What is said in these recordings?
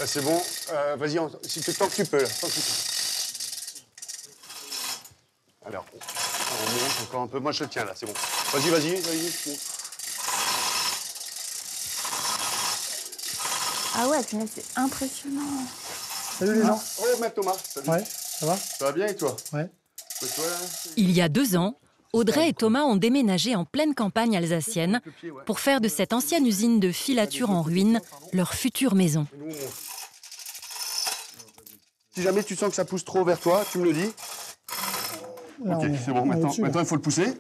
Là, c'est bon. Vas-y, tant que tu peux, là. Tant que tu peux. Alors, on monte encore un peu. Moi, je le tiens, là, c'est bon. Vas-y. Bon. Ah ouais, punaise, c'est impressionnant. Salut les gens. Oh, Maître Thomas. Salut. Ouais, ça va? Ça va bien et toi? Ouais. Il y a 2 ans, Audrey et Thomas ont déménagé en pleine campagne alsacienne pour faire de cette ancienne usine de filature en ruine leur future maison. Si jamais tu sens que ça pousse trop vers toi, tu me le dis. Là, Ok, c'est bon. Maintenant, il faut le pousser.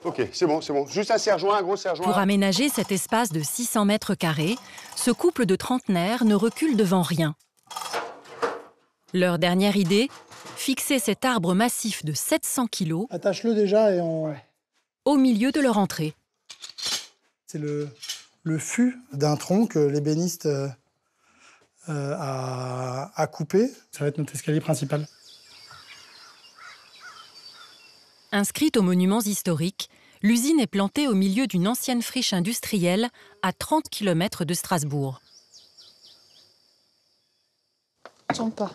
Ok, c'est bon. Juste un serre-joint, un gros serre-joint. Pour aménager cet espace de 600 mètres carrés, ce couple de trentenaires ne recule devant rien. Leur dernière idée, fixer cet arbre massif de 700 kilos attache-le déjà et on... au milieu de leur entrée. C'est le fût d'un tronc que l'ébéniste a coupé. Ça va être notre escalier principal. Inscrite aux monuments historiques, l'usine est plantée au milieu d'une ancienne friche industrielle à 30 km de Strasbourg. Tombe pas.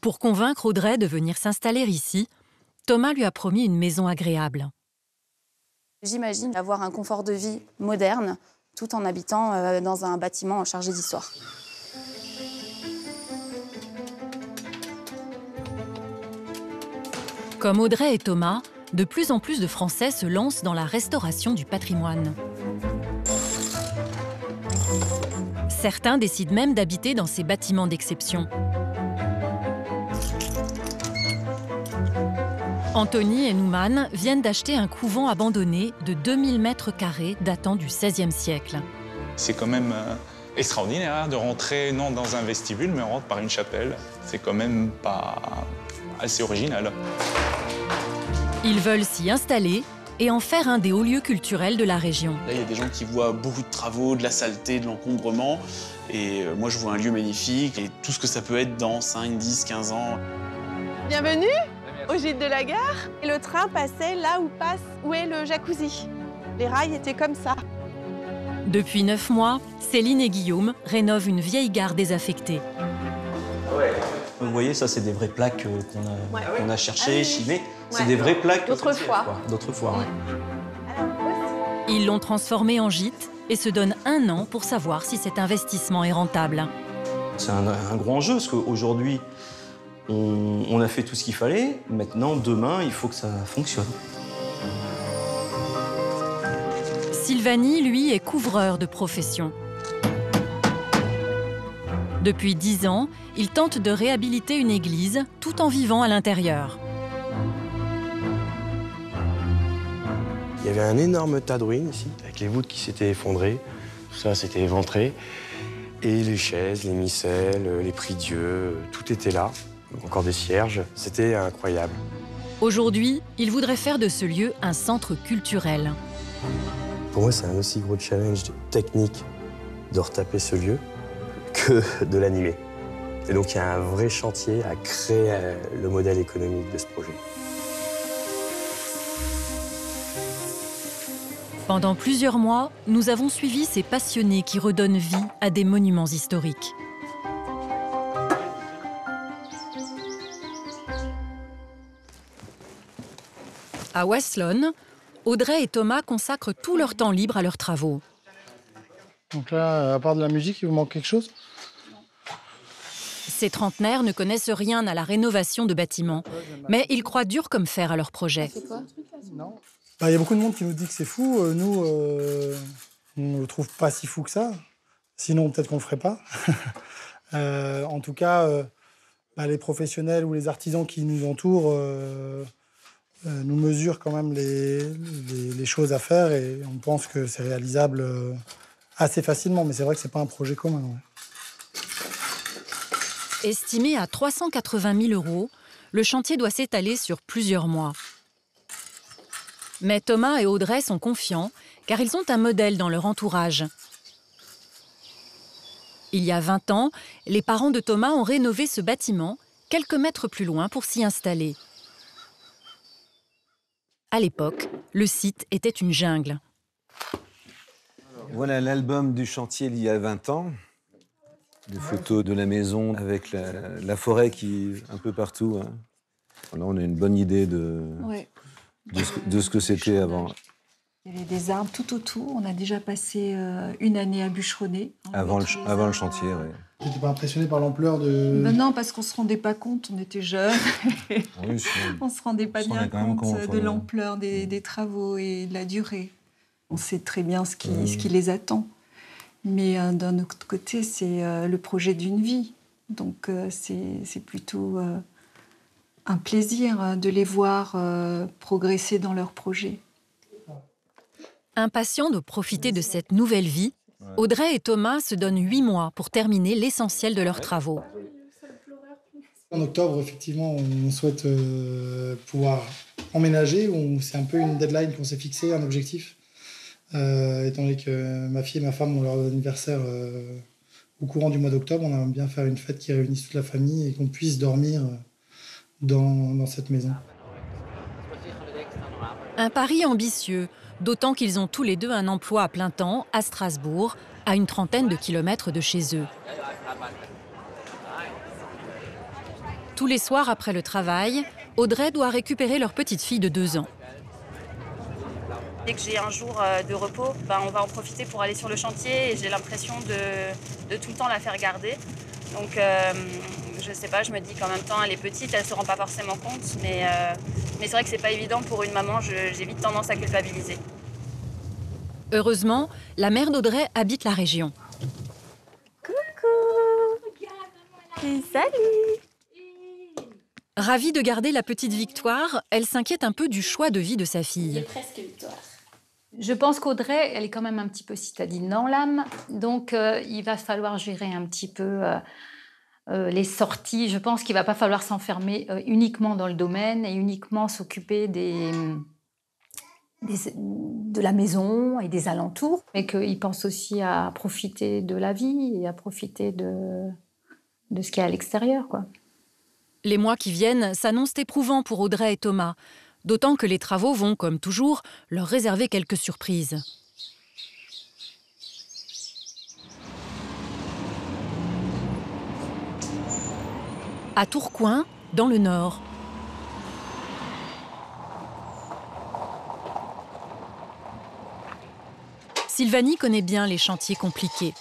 Pour convaincre Audrey de venir s'installer ici, Thomas lui a promis une maison agréable. J'imagine avoir un confort de vie moderne, tout en habitant dans un bâtiment chargé d'histoire. Comme Audrey et Thomas, de plus en plus de Français se lancent dans la restauration du patrimoine. Certains décident même d'habiter dans ces bâtiments d'exception. Anthony et Nouman viennent d'acheter un couvent abandonné de 2000 mètres carrés datant du XVIe siècle. C'est quand même extraordinaire de rentrer, non dans un vestibule, mais on rentre par une chapelle. C'est quand même pas assez original. Ils veulent s'y installer et en faire un des hauts lieux culturels de la région. Là, il y a des gens qui voient beaucoup de travaux, de la saleté, de l'encombrement. Et moi, je vois un lieu magnifique et tout ce que ça peut être dans 5, 10, 15 ans. Bienvenue au gîte de la gare. Et le train passait là où est le jacuzzi. Les rails étaient comme ça. Depuis 9 mois, Céline et Guillaume rénovent une vieille gare désaffectée. Vous voyez, ça, c'est des vraies plaques qu'on a cherchées, chimées. C'est des vraies plaques d'autrefois. D'autrefois, ouais. Ils l'ont transformée en gîte et se donnent 1 an pour savoir si cet investissement est rentable. C'est un gros enjeu, parce qu'aujourd'hui, on a fait tout ce qu'il fallait. Maintenant, demain, il faut que ça fonctionne. Sylvanie, lui, est couvreur de profession. Depuis 10 ans, il tente de réhabiliter une église tout en vivant à l'intérieur. Il y avait un énorme tas de ruines ici, avec les voûtes qui s'étaient effondrées. Tout ça s'était éventré. Et les chaises, les missels, les prie-dieu, tout était là. Encore des cierges. C'était incroyable. Aujourd'hui, il voudrait faire de ce lieu un centre culturel. Pour moi, c'est un aussi gros challenge technique de retaper ce lieu que de l'animer. Et donc, il y a un vrai chantier à créer le modèle économique de ce projet. Pendant plusieurs mois, nous avons suivi ces passionnés qui redonnent vie à des monuments historiques. À Westlawn, Audrey et Thomas consacrent tout leur temps libre à leurs travaux. Donc là, à part de la musique, il vous manque quelque chose? Ces trentenaires ne connaissent rien à la rénovation de bâtiments, mais ils croient dur comme fer à leur projet. Il y a beaucoup de monde qui nous dit que c'est fou. Nous, on ne le trouve pas si fou que ça. Sinon, peut-être qu'on ne le ferait pas. En tout cas, les professionnels ou les artisans qui nous entourent nous mesurent quand même les choses à faire et on pense que c'est réalisable assez facilement. Mais c'est vrai que ce n'est pas un projet commun. Ouais. Estimé à 380 000 €, le chantier doit s'étaler sur plusieurs mois. Mais Thomas et Audrey sont confiants, car ils ont un modèle dans leur entourage. Il y a 20 ans, les parents de Thomas ont rénové ce bâtiment, quelques mètres plus loin, pour s'y installer. À l'époque, le site était une jungle. Voilà l'album du chantier d'il y a 20 ans. Des photos de la maison avec la forêt qui est un peu partout. Hein. Là, on a une bonne idée de ce que c'était avant. Il y avait des arbres tout autour. On a déjà passé une année à bûcheronner. Avant le chantier, oui. Tu n'étais pas impressionné par l'ampleur de... Non, parce qu'on ne se rendait pas compte, on était jeunes. Oui, on ne se rendait pas bien compte de l'ampleur des travaux et de la durée. On sait très bien ce qui les attend. Mais d'un autre côté, c'est le projet d'une vie. Donc c'est plutôt un plaisir de les voir progresser dans leur projet. Impatients de profiter de cette nouvelle vie, Audrey et Thomas se donnent 8 mois pour terminer l'essentiel de leurs travaux. En octobre, effectivement, on souhaite pouvoir emménager. C'est un peu une deadline qu'on s'est fixée, un objectif. Étant donné que ma fille et ma femme ont leur anniversaire au courant du mois d'octobre, on aimerait bien faire une fête qui réunisse toute la famille et qu'on puisse dormir dans cette maison. Un pari ambitieux, d'autant qu'ils ont tous les deux un emploi à plein temps à Strasbourg, à une trentaine de kilomètres de chez eux. Tous les soirs après le travail, Audrey doit récupérer leur petite fille de 2 ans. Dès que j'ai un jour de repos, on va en profiter pour aller sur le chantier et j'ai l'impression de tout le temps la faire garder. Donc je sais pas, je me dis qu'en même temps elle est petite, elle se rend pas forcément compte, mais c'est vrai que c'est pas évident pour une maman, j'ai vite tendance à culpabiliser. Heureusement, la mère d'Audrey habite la région. Coucou et salut. Ravie de garder la petite Victoire, elle s'inquiète un peu du choix de vie de sa fille. Presque Victoire. Je pense qu'Audrey, elle est quand même un petit peu citadine dans l'âme, donc il va falloir gérer un petit peu les sorties. Je pense qu'il ne va pas falloir s'enfermer uniquement dans le domaine et uniquement s'occuper de la maison et des alentours, mais qu'il pense aussi à profiter de la vie et à profiter de ce qu'il y a à l'extérieur, quoi. Les mois qui viennent s'annoncent éprouvants pour Audrey et Thomas, d'autant que les travaux vont, comme toujours, leur réserver quelques surprises. À Tourcoing, dans le Nord. Sylvanie connaît bien les chantiers compliqués.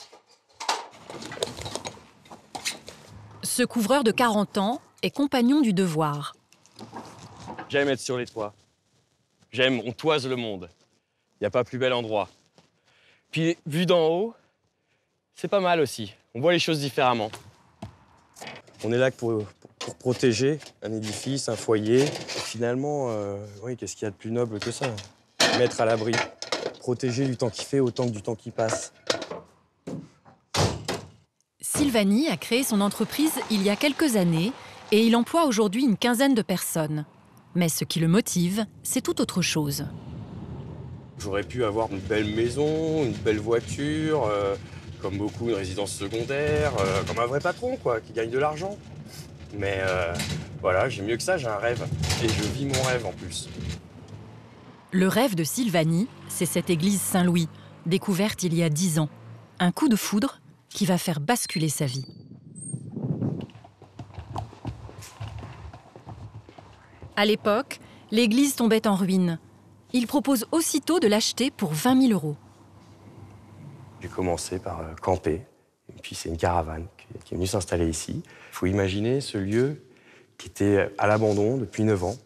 Ce couvreur de 40 ans est compagnon du devoir. J'aime être sur les toits. J'aime, on toise le monde. Il n'y a pas plus bel endroit. Puis, vu d'en haut, c'est pas mal aussi. On voit les choses différemment. On est là pour protéger un édifice, un foyer. Et finalement, oui, qu'est-ce qu'il y a de plus noble que ça? Mettre à l'abri. Protéger du temps qui fait autant que du temps qui passe. Sylvanie a créé son entreprise il y a quelques années et il emploie aujourd'hui une quinzaine de personnes. Mais ce qui le motive, c'est tout autre chose. J'aurais pu avoir une belle maison, une belle voiture, comme beaucoup, une résidence secondaire, comme un vrai patron, quoi, qui gagne de l'argent. Mais voilà, j'ai mieux que ça, j'ai un rêve. Et je vis mon rêve en plus. Le rêve de Sylvanie, c'est cette église Saint-Louis, découverte il y a 10 ans. Un coup de foudre qui va faire basculer sa vie. À l'époque, l'église tombait en ruine. Il propose aussitôt de l'acheter pour 20 000 €. J'ai commencé par camper, et puis c'est une caravane qui est venue s'installer ici. Il faut imaginer ce lieu qui était à l'abandon depuis 9 ans,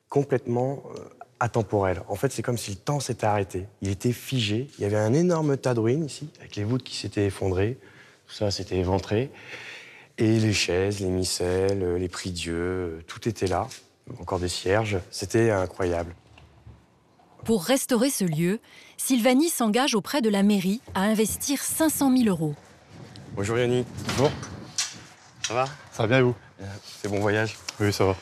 complètement atemporel. En fait, c'est comme si le temps s'était arrêté. Il était figé. Il y avait un énorme tas de ruines ici, avec les voûtes qui s'étaient effondrées. Tout ça s'était éventré. Et les chaises, les missels, les prie-dieu, tout était là. Encore des cierges. C'était incroyable. Pour restaurer ce lieu, Sylvanie s'engage auprès de la mairie à investir 500 000 €. Bonjour Yannick. Bonjour. Ça va? Ça va bien et vous? C'est bon voyage? Oui, ça va.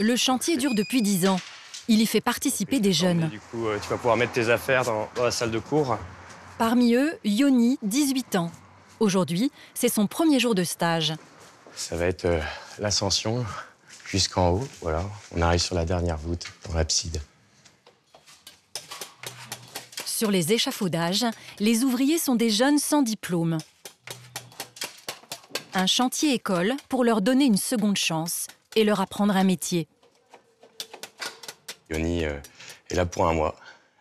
Le chantier dure depuis 10 ans. Il y fait participer des jeunes. Du coup, tu vas pouvoir mettre tes affaires dans la salle de cours. Parmi eux, Yoni, 18 ans. Aujourd'hui, c'est son premier jour de stage. Ça va être l'ascension jusqu'en haut. Voilà, on arrive sur la dernière voûte, dans l'abside. Sur les échafaudages, les ouvriers sont des jeunes sans diplôme. Un chantier-école pour leur donner une seconde chance et leur apprendre un métier. Yoni est là pour 1 mois.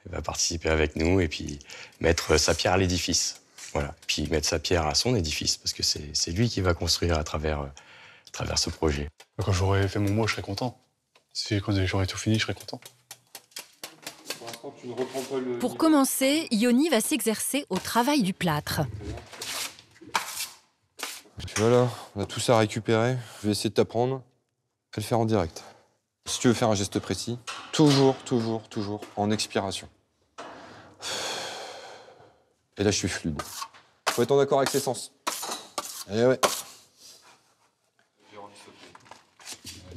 Elle va participer avec nous et puis mettre sa pierre à l'édifice. Voilà. Puis mettre sa pierre à son édifice, parce que c'est lui qui va construire à travers ce projet. Quand j'aurai fait mon mois, je serai content. Quand j'aurai tout fini, je serai content. Pour commencer, Yoni va s'exercer au travail du plâtre. Voilà, on a tout ça à récupérer. Je vais essayer de t'apprendre à le faire en direct. Si tu veux faire un geste précis, toujours en expiration. Et là, je suis fluide. Faut être en accord avec ses sens. Eh ouais.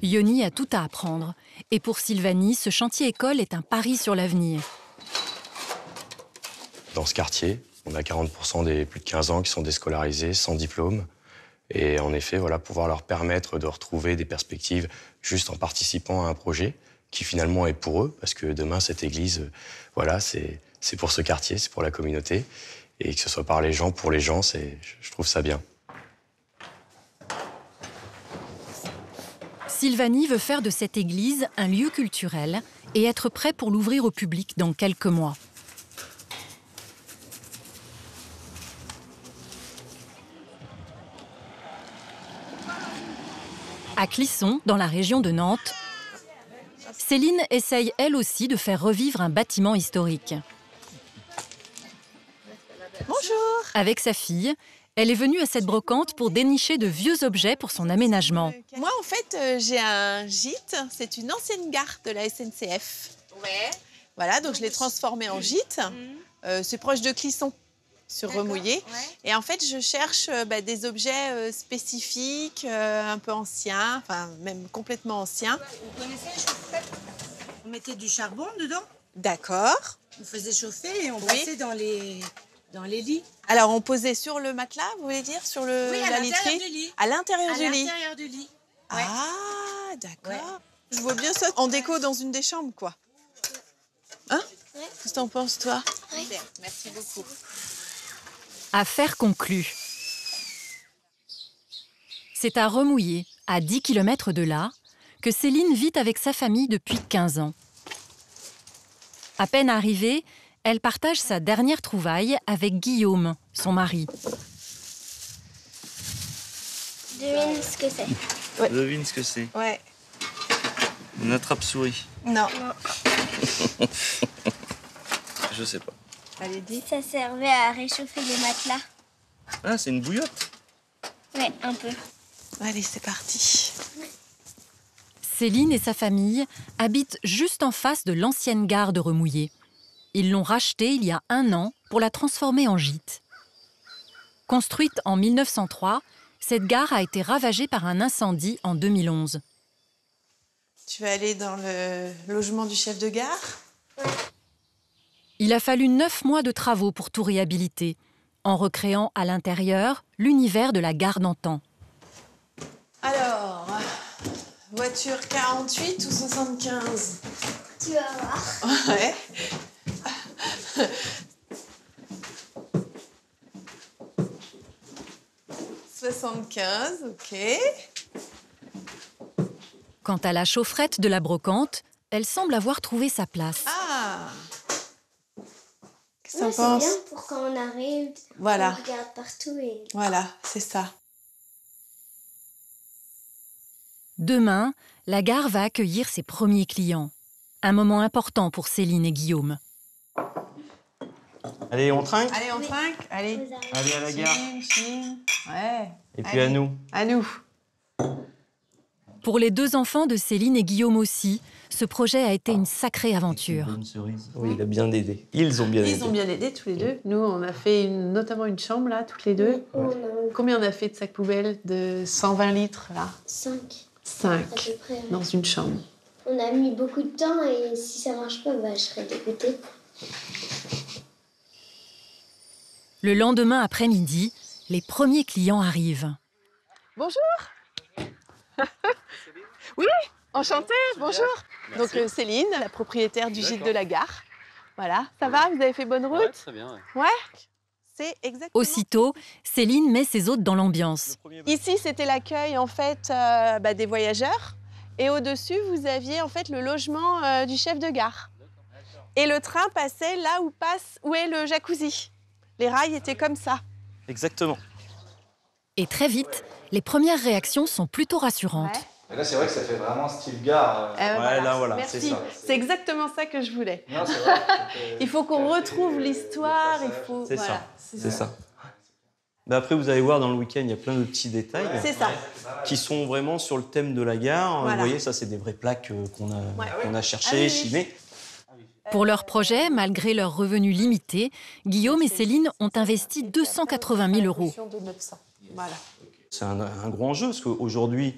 Yoni a tout à apprendre. Et pour Sylvanie, ce chantier-école est un pari sur l'avenir. Dans ce quartier, on a 40% des plus de 15 ans qui sont déscolarisés, sans diplôme. Et en effet, voilà, pouvoir leur permettre de retrouver des perspectives juste en participant à un projet qui finalement est pour eux, parce que demain, cette église, voilà, c'est pour ce quartier, c'est pour la communauté. Et que ce soit par les gens, pour les gens, je trouve ça bien. Sylvanie veut faire de cette église un lieu culturel et être prêt pour l'ouvrir au public dans quelques mois. À Clisson, dans la région de Nantes, Céline essaye elle aussi de faire revivre un bâtiment historique. Bonjour. Avec sa fille, elle est venue à cette brocante pour dénicher de vieux objets pour son aménagement. Moi, en fait, j'ai un gîte. C'est une ancienne gare de la SNCF. Ouais. Voilà, donc je l'ai transformée en gîte. C'est proche de Clisson, sur Remouillé. Ouais. Et en fait, je cherche des objets spécifiques, un peu anciens, enfin même complètement anciens. Vous connaissez les chaufferettes? On mettait du charbon dedans. D'accord. On faisait chauffer et on passait dans les lits. Alors, on posait sur le matelas, vous voulez dire, sur la literie? Du lit. À l'intérieur du lit. À l'intérieur du lit. Ouais. Ah, d'accord. Ouais. Je vois bien ça en déco dans une des chambres, quoi. Hein? Ouais. Qu'est-ce que t'en penses, toi? Oui. Merci beaucoup. Affaire conclue. C'est à Remouillé, à 10 km de là, que Céline vit avec sa famille depuis 15 ans. À peine arrivée, elle partage sa dernière trouvaille avec Guillaume, son mari. Devine ce que c'est. Ouais. Devine ce que c'est. Ouais. Une attrape-souris. Non. Je sais pas. Allez, dis. Ça servait à réchauffer les matelas. Ah, c'est une bouillotte? Ouais, un peu. Allez, c'est parti. Céline et sa famille habitent juste en face de l'ancienne gare de Remouillé. Ils l'ont rachetée il y a 1 an pour la transformer en gîte. Construite en 1903, cette gare a été ravagée par un incendie en 2011. Tu vas aller dans le logement du chef de gare? Ouais. Il a fallu 9 mois de travaux pour tout réhabiliter, en recréant à l'intérieur l'univers de la gare d'antan. Alors, voiture 48 ou 75? Tu vas voir. Ouais. « 75, ok. » Quant à la chaufferette de la brocante, elle semble avoir trouvé sa place. Ah! Qu'est-ce que Ouais, t'en penses? C'est bien pour quand on arrive, voilà. on regarde partout et... Voilà, c'est ça. Demain, la gare va accueillir ses premiers clients. Un moment important pour Céline et Guillaume. Allez, on trinque? Allez, on trinque. Allez. Allez, à la gare. Chine. Ouais. Et puis à nous. À nous. Pour les 2 enfants de Céline et Guillaume aussi, ce projet a été une sacrée aventure. Une cerise. Oui, il a bien aidé. Ils ont bien aidé. Ils ont bien aidé tous les deux. Nous, on a fait notamment une chambre, là, toutes les deux. Ouais. Combien on a fait de sacs poubelles de 120 litres, là? 5. 5. À peu près, ouais. Dans une chambre. On a mis beaucoup de temps et si ça marche pas, je serais dégoûtée. Le lendemain après-midi, les premiers clients arrivent. Bonjour. Oui, enchantée, bonjour. Donc Céline, la propriétaire du gîte de la gare. Voilà, ça va? Vous avez fait bonne route? Très bien. Ouais. C'est exactement. Aussitôt, Céline met ses hôtes dans l'ambiance. Ici, c'était l'accueil en fait des voyageurs. Et au-dessus, vous aviez en fait le logement du chef de gare. Et le train passait là où est le jacuzzi. Les rails étaient comme ça. Exactement. Et très vite, les premières réactions sont plutôt rassurantes. Et là, c'est vrai que ça fait vraiment style gare. Voilà, merci. c'est ça. C'est exactement ça que je voulais. Non, c'est vrai. Il faut qu'on retrouve l'histoire. C'est ça. C'est ça. Mais après, vous allez voir, dans le week-end, il y a plein de petits détails qui sont vraiment sur le thème de la gare. Voilà. Vous voyez, ça, c'est des vraies plaques qu'on a cherchées, chinées. Pour leur projet, malgré leurs revenus limités, Guillaume et Céline ont investi 280 000 €. Voilà. C'est un gros enjeu, parce qu'aujourd'hui,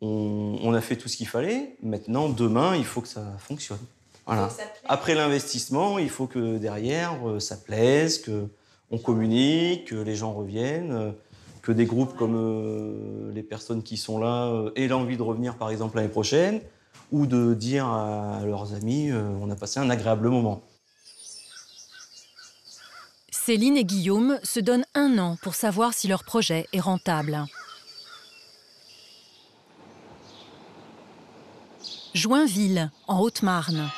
on a fait tout ce qu'il fallait. Maintenant, demain, il faut que ça fonctionne. Voilà. Après l'investissement, il faut que derrière, ça plaise, qu'on communique, que les gens reviennent, que des groupes comme les personnes qui sont là aient l'envie de revenir, par exemple, l'année prochaine, ou de dire à leurs amis on a passé un agréable moment. Céline et Guillaume se donnent 1 an pour savoir si leur projet est rentable. Joinville, en Haute-Marne.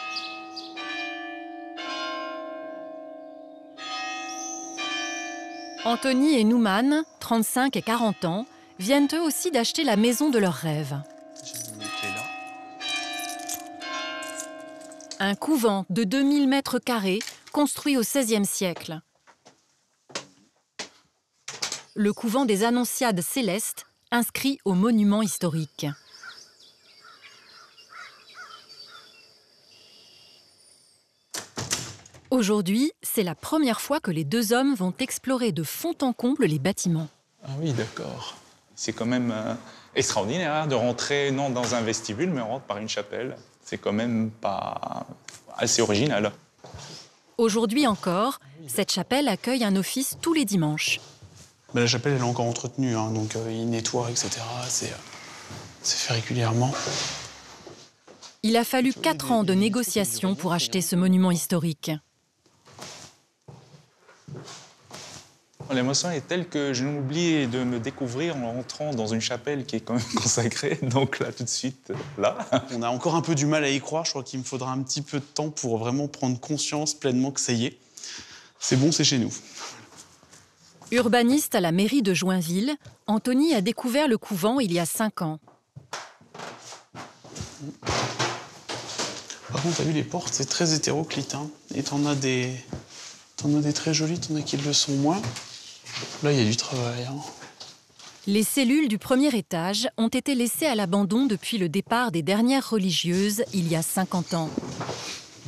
Anthony et Nouman, 35 et 40 ans, viennent eux aussi d'acheter la maison de leurs rêves. Un couvent de 2000 mètres carrés construit au XVIe siècle. Le couvent des Annonciades célestes, inscrit au monument historique. Aujourd'hui, c'est la première fois que les 2 hommes vont explorer de fond en comble les bâtiments. Ah oui, d'accord. C'est quand même extraordinaire de rentrer, non dans un vestibule, mais on rentre par une chapelle. C'est quand même pas assez original. Aujourd'hui encore, cette chapelle accueille un office tous les dimanches. Mais la chapelle, elle est encore entretenue, hein, donc ils nettoient, etc. C'est fait régulièrement. Il a fallu 4 ans de négociations pour acheter ce monument historique. L'émotion est telle que je m'oublie de me découvrir en rentrant dans une chapelle qui est quand même consacrée. Donc là, tout de suite, là. On a encore un peu du mal à y croire. Je crois qu'il me faudra un petit peu de temps pour vraiment prendre conscience pleinement que ça y est. C'est bon, c'est chez nous. Urbaniste à la mairie de Joinville, Anthony a découvert le couvent il y a 5 ans. Par contre, t'as vu, les portes, c'est très hétéroclite. Hein. Et t'en as des très jolies, t'en as qui le sont moins. Là, il y a du travail. Hein. Les cellules du premier étage ont été laissées à l'abandon depuis le départ des dernières religieuses il y a 50 ans.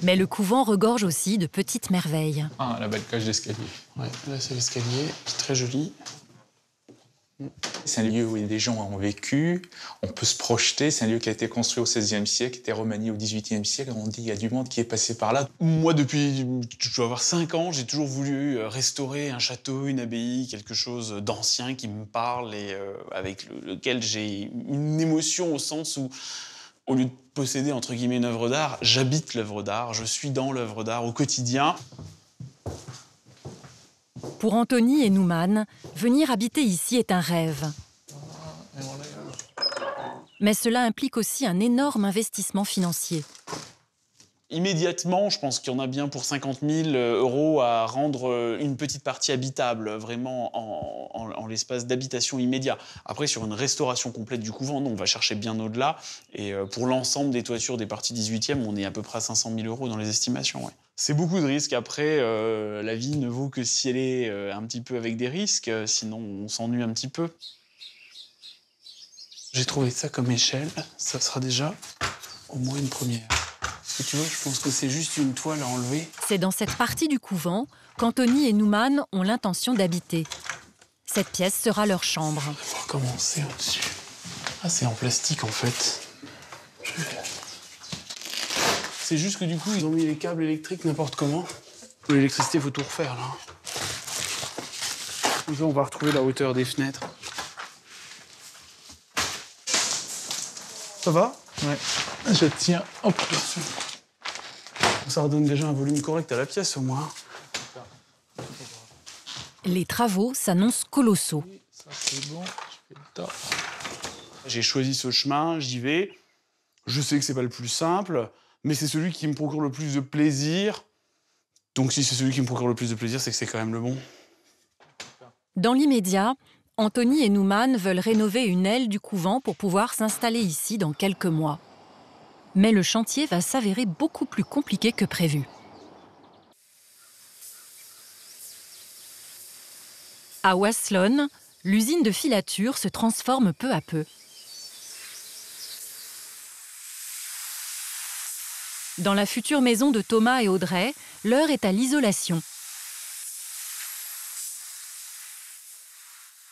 Mais le couvent regorge aussi de petites merveilles. Ah, la belle cage d'escalier. Ouais, là, c'est l'escalier, c'est très joli. C'est un lieu où des gens ont vécu, on peut se projeter. C'est un lieu qui a été construit au XVIe siècle, qui a été remanié au XVIIIe siècle. On dit qu'il y a du monde qui est passé par là. Moi, depuis, je dois avoir 5 ans, j'ai toujours voulu restaurer un château, une abbaye, quelque chose d'ancien qui me parle et avec lequel j'ai une émotion au sens où, au lieu de posséder, entre guillemets, une œuvre d'art, j'habite l'œuvre d'art, je suis dans l'œuvre d'art au quotidien. Pour Anthony et Nouman, venir habiter ici est un rêve. Mais cela implique aussi un énorme investissement financier. Immédiatement, je pense qu'il y en a bien pour 50 000 € à rendre une petite partie habitable, vraiment en l'espace d'habitation immédiat. Après, sur une restauration complète du couvent, non, on va chercher bien au-delà. Et pour l'ensemble des toitures des parties 18e, on est à peu près à 500 000 € dans les estimations. Ouais. C'est beaucoup de risques. Après, la vie ne vaut que si elle est un petit peu avec des risques, sinon on s'ennuie un petit peu. J'ai trouvé ça comme échelle, ça sera déjà au moins une première. Et tu vois, je pense que c'est juste une toile à enlever. C'est dans cette partie du couvent qu'Anthony et Nouman ont l'intention d'habiter. Cette pièce sera leur chambre. On va commencer au-dessus. Ah, c'est en plastique en fait. C'est juste que du coup, ils ont mis les câbles électriques n'importe comment. L'électricité, il faut tout refaire là. Comme ça, on va retrouver la hauteur des fenêtres. Ça va? Ouais. Je tiens. Hop. Ça redonne déjà un volume correct à la pièce, au moins. Les travaux s'annoncent colossaux. Ça, c'est bon. J'ai choisi ce chemin, j'y vais. Je sais que c'est pas le plus simple, mais c'est celui qui me procure le plus de plaisir. Donc si c'est celui qui me procure le plus de plaisir, c'est que c'est quand même le bon. Dans l'immédiat, Anthony et Nouman veulent rénover une aile du couvent pour pouvoir s'installer ici dans quelques mois. Mais le chantier va s'avérer beaucoup plus compliqué que prévu. À Waslon, l'usine de filature se transforme peu à peu. Dans la future maison de Thomas et Audrey, l'heure est à l'isolation.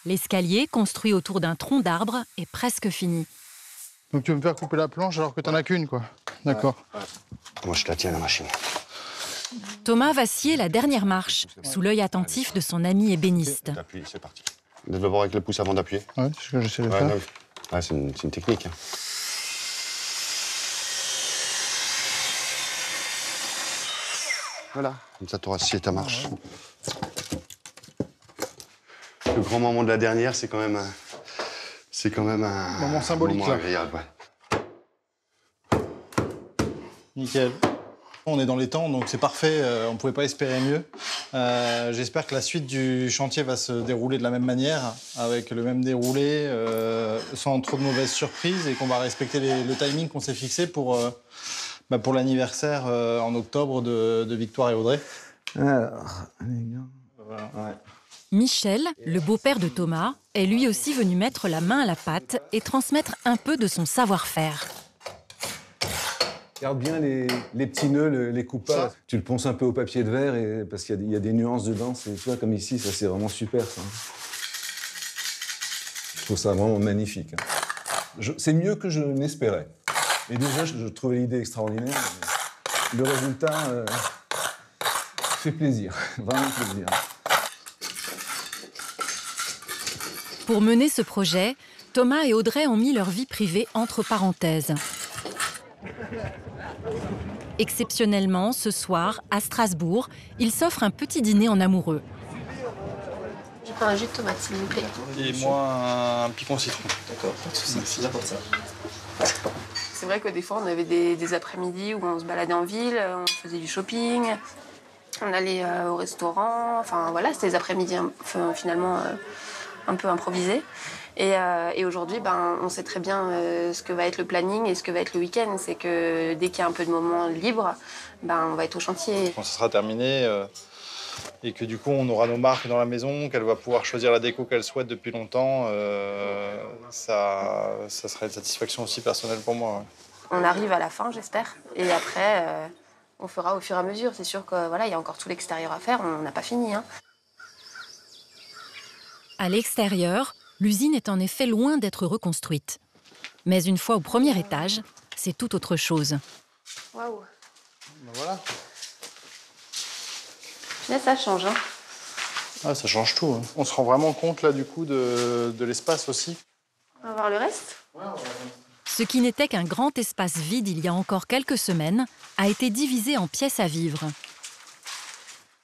L'escalier, construit autour d'un tronc d'arbre, est presque fini. Donc tu veux me faire couper la planche alors que t'en as qu'une, quoi. D'accord. Ouais. Moi, je la tiens, la machine. Thomas va scier la dernière marche, sous l'œil attentif de son ami ébéniste. T'appuies, c'est parti. D'abord avec le pouce avant d'appuyer. Ouais, c'est ce que j'essaie de faire. Ouais, c'est une technique. Hein. Voilà, comme ça, tu auras scié ta marche. Le grand moment de la dernière, c'est quand même un moment symbolique, moment là. agréable, ouais. Nickel. On est dans les temps, donc c'est parfait. On ne pouvait pas espérer mieux. J'espère que la suite du chantier va se dérouler de la même manière, avec le même déroulé, sans trop de mauvaises surprises, et qu'on va respecter le timing qu'on s'est fixé pour l'anniversaire en octobre de Victoire et Audrey. Alors, les gars. Voilà. Ouais. Michel, le beau-père de Thomas, est lui aussi venu mettre la main à la pâte et transmettre un peu de son savoir-faire. Garde bien les petits nœuds, les coupes pas. Tu le ponces un peu au papier de verre parce qu'il y a des nuances dedans. Tu vois, comme ici, ça c'est vraiment super. Ça. Je trouve ça vraiment magnifique. C'est mieux que je n'espérais. Et déjà, je trouvais l'idée extraordinaire. Le résultat fait plaisir, vraiment plaisir. Pour mener ce projet, Thomas et Audrey ont mis leur vie privée entre parenthèses. Exceptionnellement, ce soir, à Strasbourg, ils s'offrent un petit dîner en amoureux. Je prends un jus de tomate, s'il vous plaît. Et moi, un picon citron. D'accord, pas de soucis, c'est pour ça. C'est vrai que des fois, on avait des après-midi où on se baladait en ville, on faisait du shopping, on allait au restaurant. Enfin, voilà, c'était des après-midi finalement un peu improvisés. Et aujourd'hui, on sait très bien ce que va être le planning et ce que va être le week-end. C'est que dès qu'il y a un peu de moments libres, on va être au chantier. Quand ça sera terminé et que du coup, on aura nos marques dans la maison, qu'elle va pouvoir choisir la déco qu'elle souhaite depuis longtemps, ça sera une satisfaction aussi personnelle pour moi. Ouais. On arrive à la fin, j'espère. Et après, on fera au fur et à mesure. C'est sûr qu'il y a encore tout l'extérieur à faire. On n'a pas fini. Hein. À l'extérieur, l'usine est en effet loin d'être reconstruite. Mais une fois au premier étage, c'est tout autre chose. Waouh. Voilà. Là, ça change. Hein. Ah, ça change tout. Hein. On se rend vraiment compte là du coup de l'espace aussi. On va voir le reste. Ce qui n'était qu'un grand espace vide il y a encore quelques semaines a été divisé en pièces à vivre.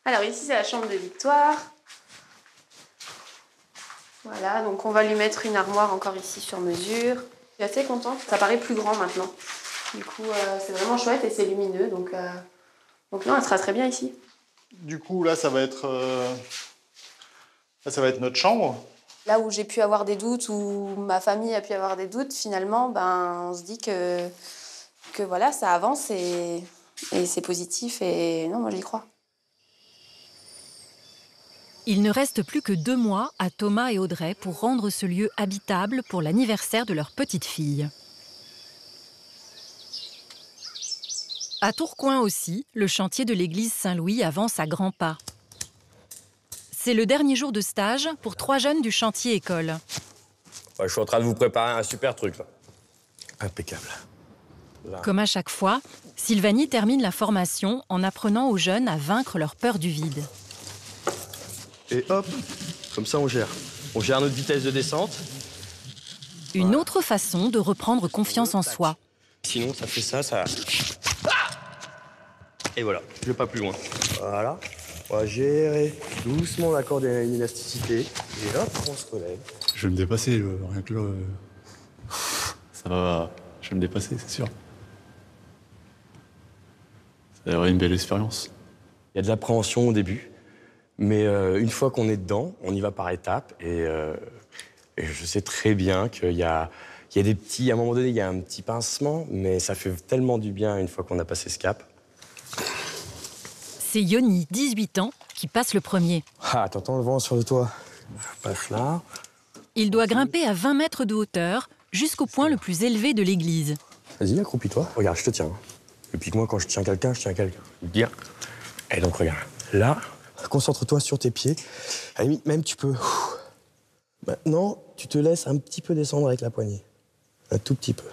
Alors ici, c'est la chambre de Victoire. Voilà, donc on va lui mettre une armoire encore ici sur mesure. Je suis assez contente, ça paraît plus grand maintenant. Du coup, c'est vraiment chouette et c'est lumineux, donc non, elle sera très bien ici. Du coup, là, ça va être notre chambre. Là où j'ai pu avoir des doutes, où ma famille a pu avoir des doutes, finalement, on se dit que voilà, ça avance et c'est positif. Et non, moi, j'y crois. Il ne reste plus que 2 mois à Thomas et Audrey pour rendre ce lieu habitable pour l'anniversaire de leur petite fille. À Tourcoing aussi, le chantier de l'église Saint-Louis avance à grands pas. C'est le dernier jour de stage pour 3 jeunes du chantier école. Ouais, je suis en train de vous préparer un super truc, là. Impeccable. Là. Comme à chaque fois, Sylvanie termine la formation en apprenant aux jeunes à vaincre leur peur du vide. Et hop, comme ça on gère. On gère notre vitesse de descente. Une autre façon de reprendre confiance en soi. Sinon, ça fait ça, ça... Et voilà, je vais pas plus loin. Voilà. On va gérer doucement l'accord d'élasticité. Et hop, on se relève. Je vais me dépasser, rien que là. Ça va. Je vais me dépasser, c'est sûr. Ça va être une belle expérience. Il y a de l'appréhension au début, mais une fois qu'on est dedans, on y va par étapes. Et je sais très bien qu'il y a des petits... À un moment donné, il y a un petit pincement, mais ça fait tellement du bien une fois qu'on a passé ce cap. C'est Yoni, 18 ans, qui passe le premier. Ah, t'entends le vent sur le toit? Je passe là. Il doit grimper à 20 mètres de hauteur, jusqu'au point le plus élevé de l'église. Vas-y, accroupis-toi. Regarde, je te tiens. Et puis moi, quand je tiens quelqu'un, je tiens quelqu'un. Bien. Et donc, regarde. Là, concentre-toi sur tes pieds. À la limite, même, tu peux... Maintenant, tu te laisses un petit peu descendre avec la poignée. Un tout petit peu.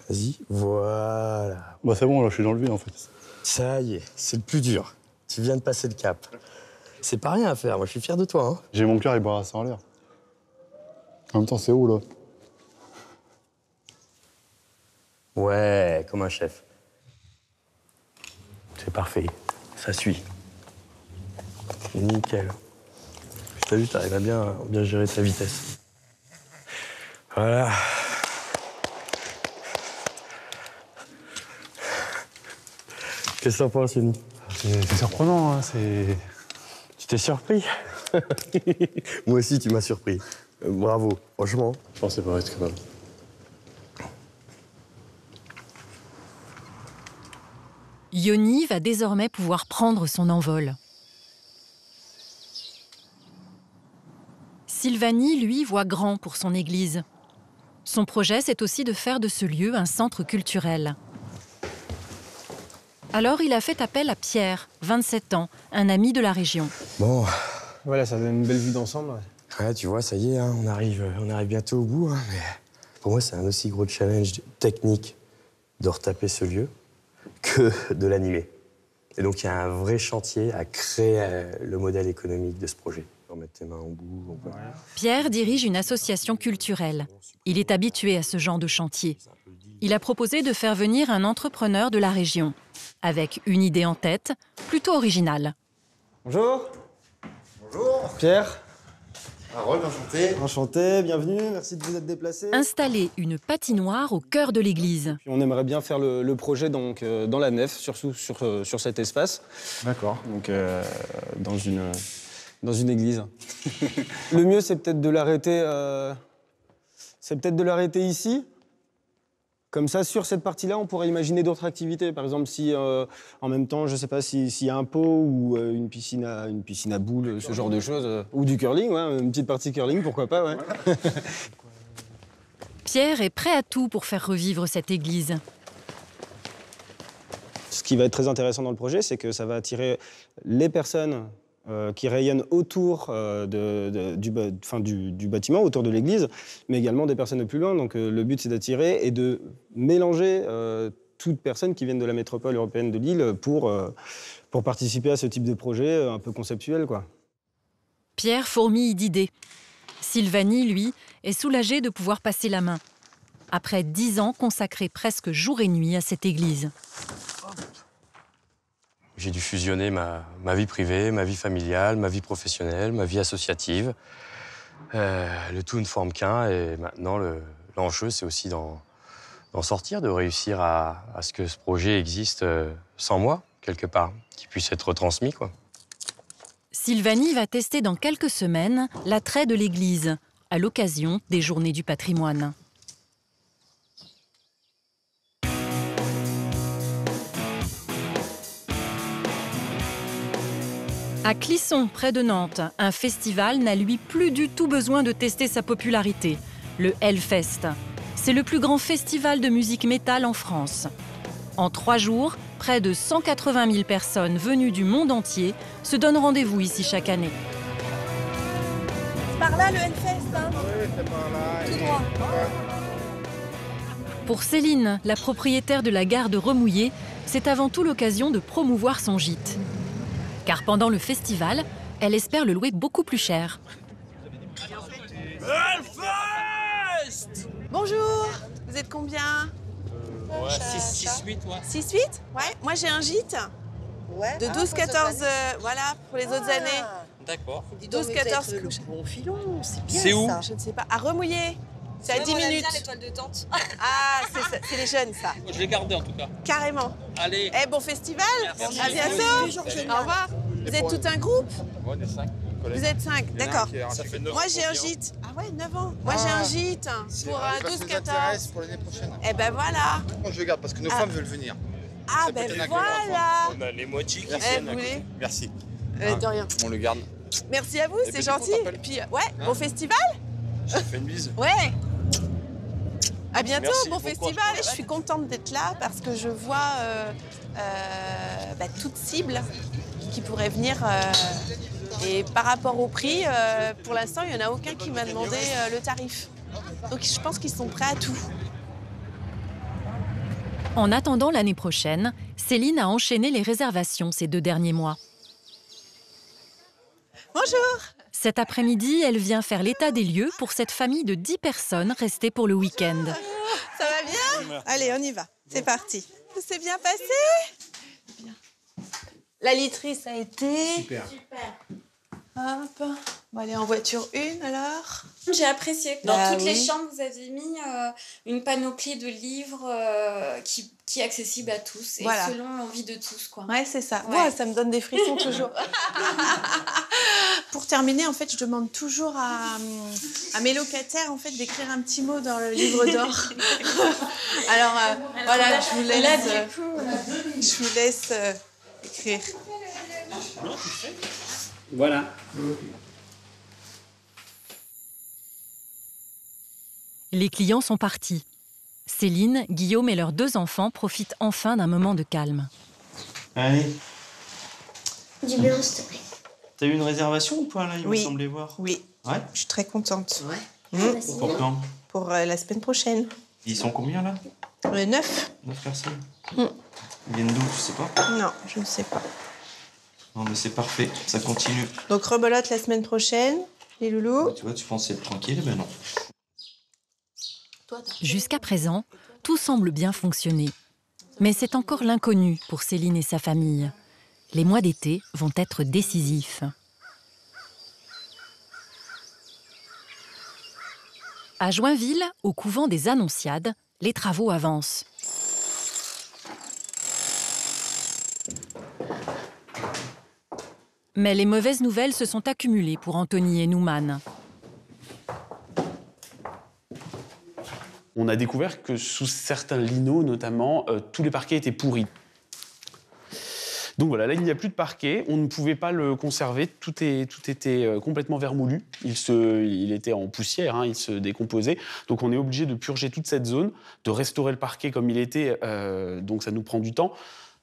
Vas-y, voilà. Bah c'est bon, là, je suis dans le vide, en fait. Ça y est, c'est le plus dur. Tu viens de passer le cap. C'est pas rien à faire, moi, je suis fier de toi. Hein. J'ai mon cœur, il brasse en l'air. En même temps, c'est où, là? Ouais, comme un chef. C'est parfait. Ça suit. Nickel. T'as vu, t'arrives à bien gérer ta vitesse. Voilà. Qu'est-ce que t'en penses, Yoni? C'est surprenant, hein, c'est... Tu t'es surpris? Moi aussi, tu m'as surpris. Bravo, franchement. Je pensais pas être capable. Yoni va désormais pouvoir prendre son envol. Sylvanie, lui, voit grand pour son église. Son projet, c'est aussi de faire de ce lieu un centre culturel. Alors, il a fait appel à Pierre, 27 ans, un ami de la région. Bon. Voilà, ça donne une belle vue d'ensemble. Ouais, tu vois, ça y est, hein, on arrive bientôt au bout. Hein, mais pour moi, c'est un aussi gros challenge technique de retaper ce lieu que de l'animer. Et donc, il y a un vrai chantier à créer le modèle économique de ce projet. Mettre tes mains au bout. Pierre dirige une association culturelle. Il est habitué à ce genre de chantier. Il a proposé de faire venir un entrepreneur de la région, avec une idée en tête, plutôt originale. Bonjour. Bonjour. Pierre. Harold, enchanté. Enchanté, bienvenue, merci de vous être déplacé. Installer une patinoire au cœur de l'église. On aimerait bien faire le projet donc, dans la nef, surtout sur cet espace. D'accord. Donc dans une église. Le mieux, c'est peut-être de l'arrêter ici. Comme ça, sur cette partie-là, on pourrait imaginer d'autres activités. Par exemple, si en même temps, je ne sais pas s'il y a un pot ou une piscine à boules, ce genre de choses. Ou du curling, ouais, une petite partie curling, pourquoi pas, ouais. Pierre est prêt à tout pour faire revivre cette église. Ce qui va être très intéressant dans le projet, c'est que ça va attirer les personnes qui rayonnent autour du bâtiment, autour de l'église, mais également des personnes de plus loin. Donc le but, c'est d'attirer et de mélanger toutes personnes qui viennent de la métropole européenne de Lille pour participer à ce type de projet un peu conceptuel, quoi. Pierre fourmille d'idées. Sylvanie, lui, est soulagée de pouvoir passer la main. Après 10 ans consacrés presque jour et nuit à cette église. J'ai dû fusionner ma vie privée, ma vie familiale, ma vie professionnelle, ma vie associative. Le tout ne forme qu'un et maintenant l'enjeu c'est aussi d'en sortir, de réussir à ce que ce projet existe sans moi, quelque part, qu'il puisse être retransmis, quoi. Sylvanie va tester dans quelques semaines l'attrait de l'église, à l'occasion des Journées du patrimoine. À Clisson, près de Nantes, un festival n'a lui plus du tout besoin de tester sa popularité, le Hellfest. C'est le plus grand festival de musique métal en France. En 3 jours, près de 180 000 personnes venues du monde entier se donnent rendez-vous ici chaque année. Par là, le Hellfest, hein? Oui, c'est par là. Tout droit. Pour Céline, la propriétaire de la gare de Remouillé, c'est avant tout l'occasion de promouvoir son gîte. Car pendant le festival, elle espère le louer beaucoup plus cher. Hellfest! Bonjour, vous êtes combien? 6-8, ouais. 6-8? Ouais, moi j'ai un gîte De 12-14, voilà, pour les autres années. D'accord. 12-14 couches. Bon filon, c'est bien C'est où ça. Je ne sais pas. À Remouiller. C'est à 10 minutes. l'étoile de tente. Ah, c'est les jeunes, ça. Je l'ai gardé en tout cas. Carrément. Allez. Eh, bon festival. Merci. À bientôt. Au revoir. Vous êtes tout un groupe? On est 5. Vous êtes 5, d'accord. Ça fait 9 Moi, j'ai un gîte. Ah ouais, 9 ans. Moi, j'ai un gîte pour 12-14. pour l'année prochaine. Eh ben voilà. Moi, je le garde parce que nos femmes veulent venir. Ah Ça peut ben tenir que voilà. On a les moitiés qui Eh, viennent. vous voulez? Merci. De rien. On le garde. Merci à vous, Et c'est puis, gentil. on t'appelle. Puis, ouais, bon festival. Je te fais une bise. Ouais. À bientôt, Merci, bon bon festival. courage. Et je suis contente d'être là parce que je vois toute cible qui pourrait venir. Et par rapport au prix, pour l'instant, il n'y en a aucun qui m'a demandé le tarif. Donc je pense qu'ils sont prêts à tout. En attendant l'année prochaine, Céline a enchaîné les réservations ces 2 derniers mois. Bonjour. Cet après-midi, elle vient faire l'état des lieux pour cette famille de 10 personnes restées pour le week-end. Ça va bien? Allez, on y va. C'est parti. Ça s'est bien passé? Bien. La literie, ça a été? Super. Hop. On va aller en voiture 1 alors. J'ai apprécié que dans Bah toutes les oui. chambres, vous avez mis une panoplie de livres qui est accessible à tous et Voilà. selon l'envie de tous, quoi. Ouais, c'est ça. Ouais. Ouais, ça me donne des frissons toujours. Pour terminer, en fait, je demande toujours à mes locataires en fait, d'écrire un petit mot dans le livre d'or. Alors, voilà, je vous laisse, Là, du coup, je vous laisse écrire. Voilà. Les clients sont partis. Céline, Guillaume et leurs 2 enfants profitent enfin d'un moment de calme. Allez, Du blanc, s'il te plaît. t'as eu une réservation ou pas là? Il Oui. me semblait voir. Oui, Ouais. je suis très contente. Pour quand? Pour la semaine prochaine. Ils sont combien là? 9. 9 personnes. Mm. Ils viennent d'où, tu sais pas? Non, je ne sais pas. Non mais c'est parfait, ça continue. Donc rebelote la semaine prochaine, les loulous. Tu vois, tu pensais être tranquille, ben non. Jusqu'à présent, tout semble bien fonctionner. Mais c'est encore l'inconnu pour Céline et sa famille. Les mois d'été vont être décisifs. À Joinville, au couvent des Annonciades, les travaux avancent. Mais les mauvaises nouvelles se sont accumulées pour Anthony et Nouman. On a découvert que sous certains linots, notamment, tous les parquets étaient pourris. Donc voilà, là, il n'y a plus de parquet. On ne pouvait pas le conserver. Tout était complètement vermoulu. Il était en poussière, hein, il se décomposait. Donc on est obligé de purger toute cette zone, de restaurer le parquet comme il était. Donc ça nous prend du temps.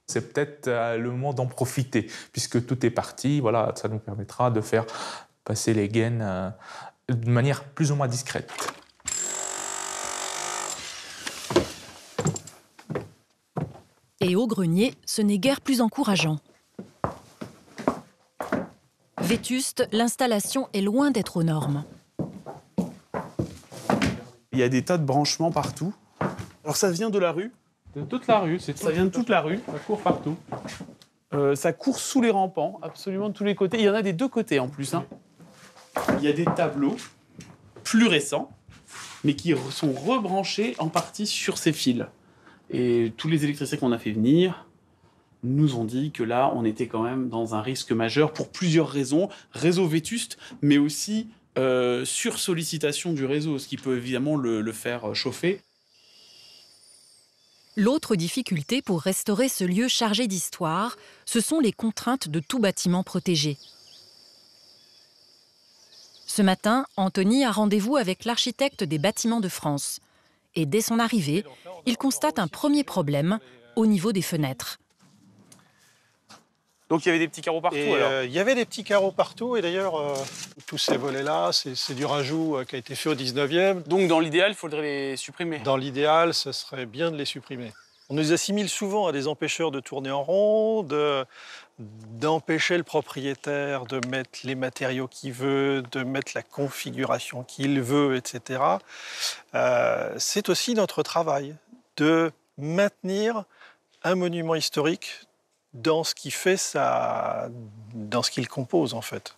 C'est peut-être le moment d'en profiter, puisque tout est parti. Voilà, ça nous permettra de faire passer les gaines de manière plus ou moins discrète. Et au grenier, ce n'est guère plus encourageant. Vétuste, l'installation est loin d'être aux normes. Il y a des tas de branchements partout. Alors ça vient de la rue. De toute la rue, Ça vient de toute la rue. Ça court partout. Ça court sous les rampants, absolument de tous les côtés. Il y en a des 2 côtés en plus, hein. Il y a des tableaux plus récents, mais qui sont rebranchés en partie sur ces fils. Et tous les électriciens qu'on a fait venir nous ont dit que là, on était quand même dans un risque majeur pour plusieurs raisons. Réseau vétuste, mais aussi sursollicitation du réseau, ce qui peut évidemment le faire chauffer. L'autre difficulté pour restaurer ce lieu chargé d'histoire, ce sont les contraintes de tout bâtiment protégé. Ce matin, Anthony a rendez-vous avec l'architecte des Bâtiments de France. Et dès son arrivée, il constate un premier problème au niveau des fenêtres. Donc il y avait des petits carreaux partout alors. Il y avait des petits carreaux partout et d'ailleurs tous ces volets-là, c'est du rajout qui a été fait au 19e. Donc dans l'idéal, il faudrait les supprimer. Dans l'idéal, ce serait bien de les supprimer. On nous assimile souvent à des empêcheurs de tourner en rond, d'empêcher le propriétaire de mettre les matériaux qu'il veut, de mettre la configuration qu'il veut, etc. C'est aussi notre travail de maintenir un monument historique dans ce qui fait dans ce qu'il compose, en fait.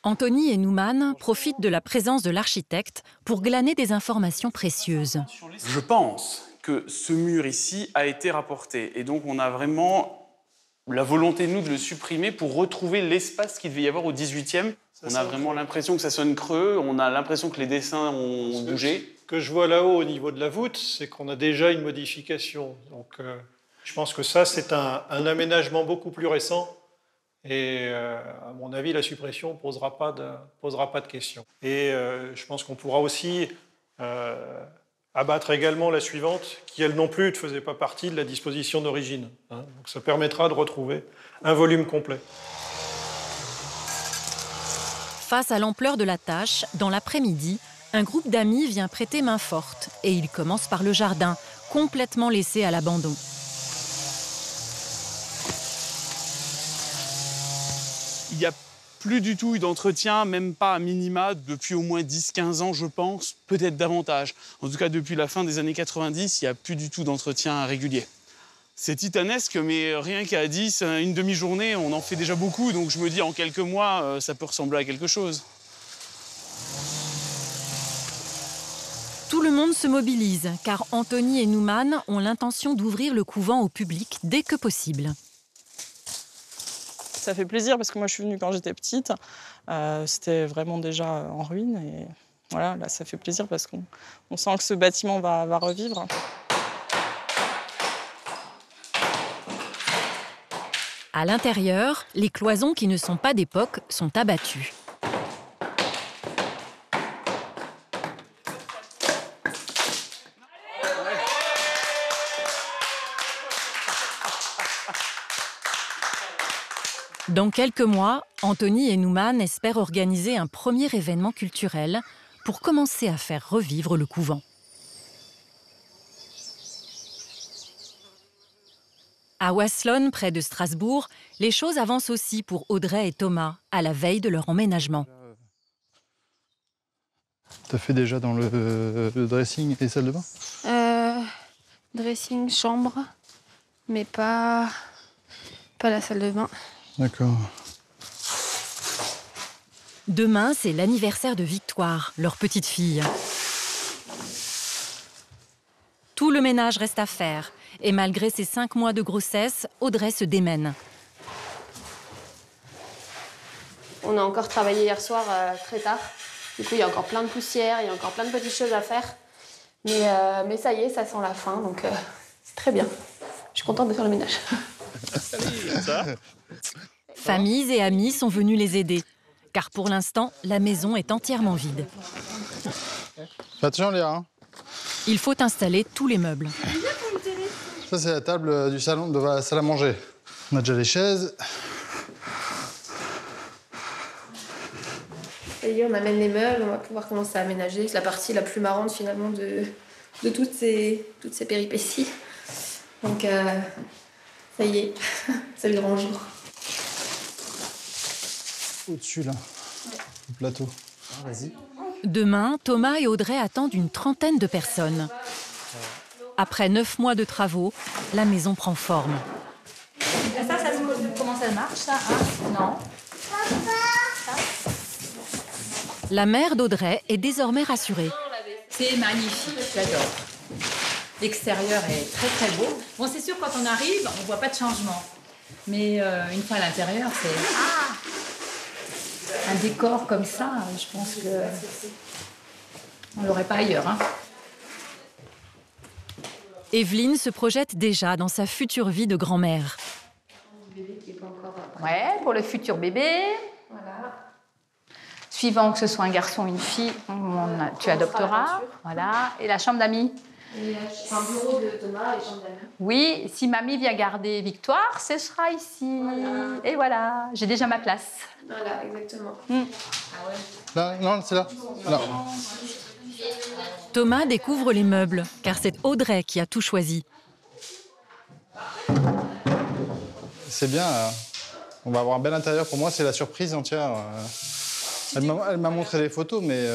Anthony et Nouman profitent de la présence de l'architecte pour glaner des informations précieuses. Je pense que ce mur ici a été rapporté. Et donc, on a vraiment la volonté, nous, de le supprimer pour retrouver l'espace qu'il devait y avoir au 18e. On a vraiment l'impression que ça sonne creux, on a l'impression que les dessins ont bougé. Ce que je vois là-haut au niveau de la voûte, c'est qu'on a déjà une modification. Donc, je pense que ça, c'est un aménagement beaucoup plus récent. Et à mon avis, la suppression ne posera pas de questions. Et je pense qu'on pourra aussi abattre également la suivante, qui elle non plus ne faisait pas partie de la disposition d'origine. Donc ça permettra de retrouver un volume complet. Face à l'ampleur de la tâche, dans l'après-midi, un groupe d'amis vient prêter main forte et il commence par le jardin, complètement laissé à l'abandon. Il n'y a plus du tout eu d'entretien, même pas à minima, depuis au moins 10-15 ans, je pense, peut-être davantage. En tout cas, depuis la fin des années 90, il n'y a plus du tout d'entretien régulier. C'est titanesque, mais rien qu'à 10, une demi-journée, on en fait déjà beaucoup, donc je me dis, en quelques mois, ça peut ressembler à quelque chose. Tout le monde se mobilise, car Anthony et Nouman ont l'intention d'ouvrir le couvent au public dès que possible. Ça fait plaisir parce que moi je suis venue quand j'étais petite, c'était vraiment déjà en ruine et voilà, là ça fait plaisir parce qu'on sent que ce bâtiment va revivre. À l'intérieur, les cloisons qui ne sont pas d'époque sont abattues. Dans quelques mois, Anthony et Nouman espèrent organiser un premier événement culturel pour commencer à faire revivre le couvent. À Waslon, près de Strasbourg, les choses avancent aussi pour Audrey et Thomas, à la veille de leur emménagement. T'as fait déjà dans le dressing et salle de bain? Dressing, chambre, mais pas la salle de bain. D'accord. Demain, c'est l'anniversaire de Victoire, leur petite fille. Tout le ménage reste à faire. Et malgré ses 5 mois de grossesse, Audrey se démène. On a encore travaillé hier soir très tard. Du coup, il y a encore plein de poussière, il y a encore plein de petites choses à faire. Mais ça y est, ça sent la fin, donc c'est très bien. Je suis contente de faire le ménage. Familles et amis sont venus les aider, car pour l'instant, la maison est entièrement vide. Attention, Léa. Hein. Il faut installer tous les meubles. Ça, c'est la table du salon, de la salle à manger. On a déjà les chaises. Ça y est, on amène les meubles, on va pouvoir commencer à aménager. C'est la partie la plus marrante, finalement, de toutes ces péripéties. Donc, ça y est, c'est le grand jour. Au-dessus, là, le plateau. Vas-y. Demain, Thomas et Audrey attendent une trentaine de personnes. Après 9 mois de travaux, la maison prend forme. Comment ça marche, ça Non. La mère d'Audrey est désormais rassurée. C'est magnifique, j'adore. L'extérieur est très très beau. Bon, c'est sûr, quand on arrive, on ne voit pas de changement. Mais une fois à l'intérieur, c'est un décor comme ça, je pense qu'on ne l'aurait pas ailleurs. Hein. Evelyne se projette déjà dans sa future vie de grand-mère. Ouais, pour le futur bébé. Voilà. Suivant que ce soit un garçon ou une fille, tu adopteras. Voilà. Et la chambre d'amis. Un bureau de Thomas et chambre d'amis. Oui, si mamie vient garder Victoire, ce sera ici. Voilà. Et voilà, j'ai déjà ma place. Voilà, exactement. Là, non, c'est là. Là. Thomas découvre les meubles, car c'est Audrey qui a tout choisi. C'est bien. On va avoir un bel intérieur. Pour moi, c'est la surprise entière. Elle m'a montré les photos, mais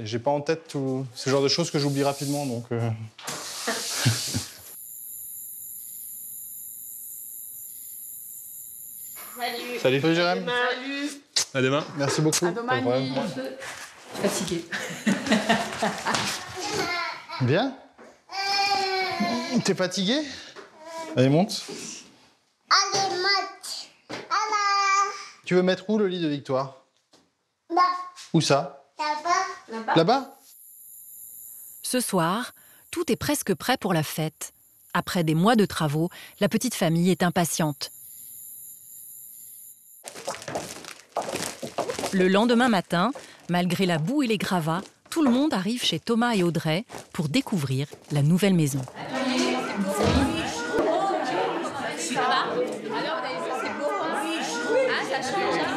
j'ai pas en tête tout ce genre de choses que j'oublie rapidement. Donc, Salut. Salut Jérém. Salut. À demain. Merci beaucoup. À demain. Fatiguée. Bien. T'es fatigué? Allez, monte. Allez, monte. Tu veux mettre où le lit de Victoire? Là. Où ça? Là-bas. Là-bas? Ce soir, tout est presque prêt pour la fête. Après des mois de travaux, la petite famille est impatiente. Le lendemain matin, malgré la boue et les gravats, tout le monde arrive chez Thomas et Audrey pour découvrir la nouvelle maison. Ça va? Alors, c'est beau, hein? Ah, ça change, hein?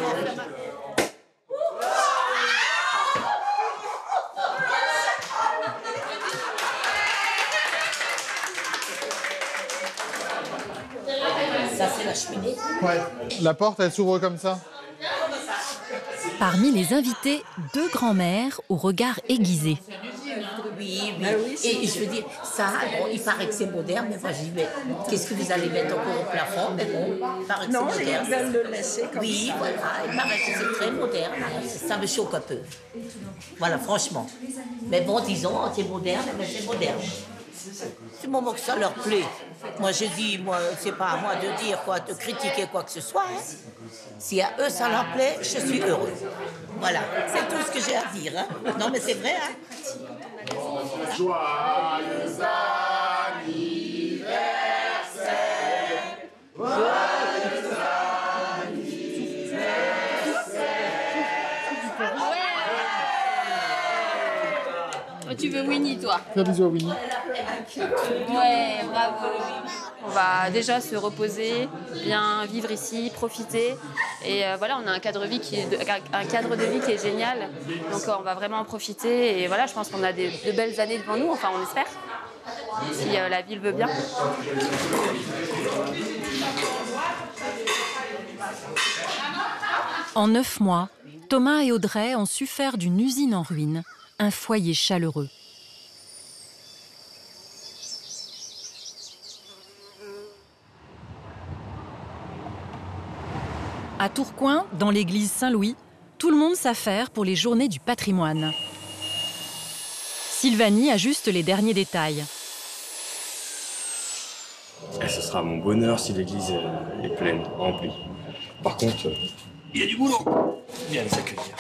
Ça, c'est la cheminée. Ouais. La porte, elle s'ouvre comme ça. Parmi les invités, 2 grands-mères au regard aiguisé. Oui. Et je veux dire, ça, bon, il paraît que c'est moderne, mais moi j'y vais. Qu'est-ce que vous allez mettre encore au plafond? Mais bon, il paraît que c'est moderne. Non, ils veulent le laisser comme ça. Oui, voilà, il paraît que c'est très moderne. Ça me choque un peu. Voilà, franchement. Mais bon, disons, c'est moderne, mais c'est moderne. C'est le moment que ça leur plaît. Moi, je dis, c'est pas à moi de dire quoi, de critiquer quoi que ce soit. Hein. Si à eux ça leur plaît, je suis heureux. Voilà, c'est tout ce que j'ai à dire. Hein. Non, mais c'est vrai. Hein. Joyeux anniversaire. Joyeux anniversaire. Tu veux Winnie, toi? Fais un bisou à Winnie. Ouais, bravo. On va déjà se reposer, bien vivre ici, profiter. Et voilà, on a un cadre de vie qui est génial. Donc on va vraiment en profiter. Et voilà, je pense qu'on a de belles années devant nous, enfin on espère, si la ville veut bien. En 9 mois, Thomas et Audrey ont su faire d'une usine en ruine un foyer chaleureux. À Tourcoing, dans l'église Saint-Louis, tout le monde s'affaire pour les journées du patrimoine. Sylvanie ajuste les derniers détails. Et ce sera mon bonheur si l'église est pleine, remplie. Par contre, il y a du boulot. Viens les accueillir.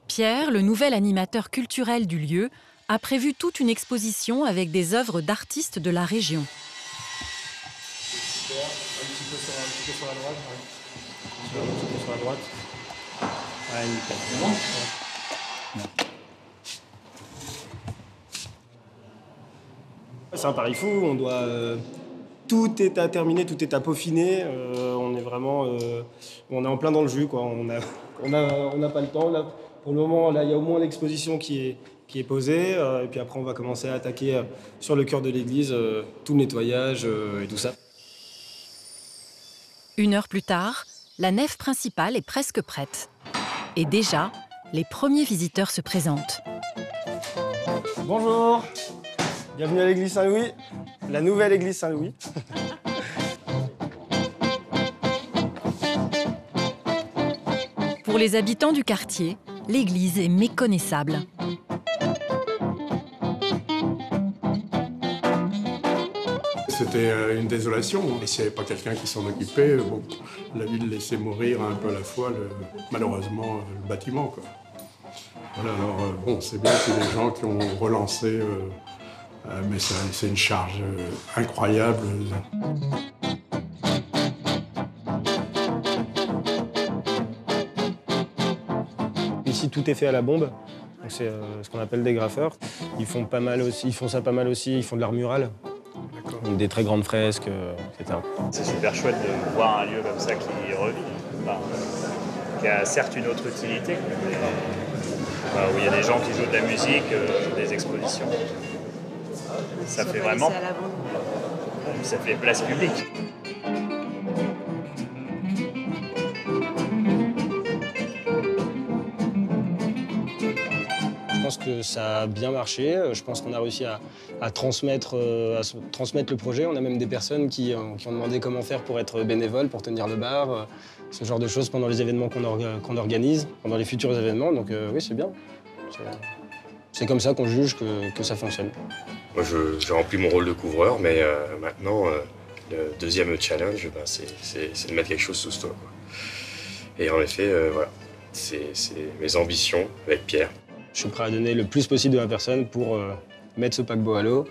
Pierre, le nouvel animateur culturel du lieu, a prévu toute une exposition avec des œuvres d'artistes de la région. Un petit peu sur la droite. Ouais. Un petit peu sur la droite. Ouais, nickel. C'est bon? Ouais. C'est un pari fou, on doit... tout est à terminer, tout est à peaufiner. On est vraiment... on est en plein dans le jus, quoi. On n'a pas le temps, là. Pour le moment, là, il y a au moins l'exposition qui est posée. Et puis après, on va commencer à attaquer sur le cœur de l'église, tout le nettoyage et tout ça. 1 heure plus tard, la nef principale est presque prête. Et déjà, les premiers visiteurs se présentent. Bonjour, bienvenue à l'église Saint-Louis, la nouvelle église Saint-Louis. Pour les habitants du quartier, l'église est méconnaissable. C'était une désolation, et s'il n'y avait pas quelqu'un qui s'en occupait, bon, la ville laissait mourir un peu à la fois, malheureusement, le bâtiment, quoi. Voilà, alors, bon, c'est bien qu'il y ait des gens qui ont relancé, mais c'est une charge incroyable. Ici, tout est fait à la bombe. C'est ce qu'on appelle des graffeurs. Ils font ça pas mal aussi, ils font de l'art mural. Des très grandes fresques, etc. C'est super chouette de voir un lieu comme ça qui revit, qui a certes une autre utilité, mais où il y a des gens qui jouent de la musique, des expositions. Ça fait vraiment... Ça fait place publique. Je pense que ça a bien marché. Je pense qu'on a réussi à transmettre le projet. On a même des personnes qui ont demandé comment faire pour être bénévole, pour tenir le bar, ce genre de choses pendant les événements qu'on organise, pendant les futurs événements. Donc oui, c'est bien. C'est comme ça qu'on juge que ça fonctionne. Moi, j'ai rempli mon rôle de couvreur, mais maintenant, le deuxième challenge, c'est de mettre quelque chose sous ce toit, quoi. Et en effet, voilà, c'est mes ambitions avec Pierre. Je suis prêt à donner le plus possible de ma personne pour mettre ce paquebot à l'eau.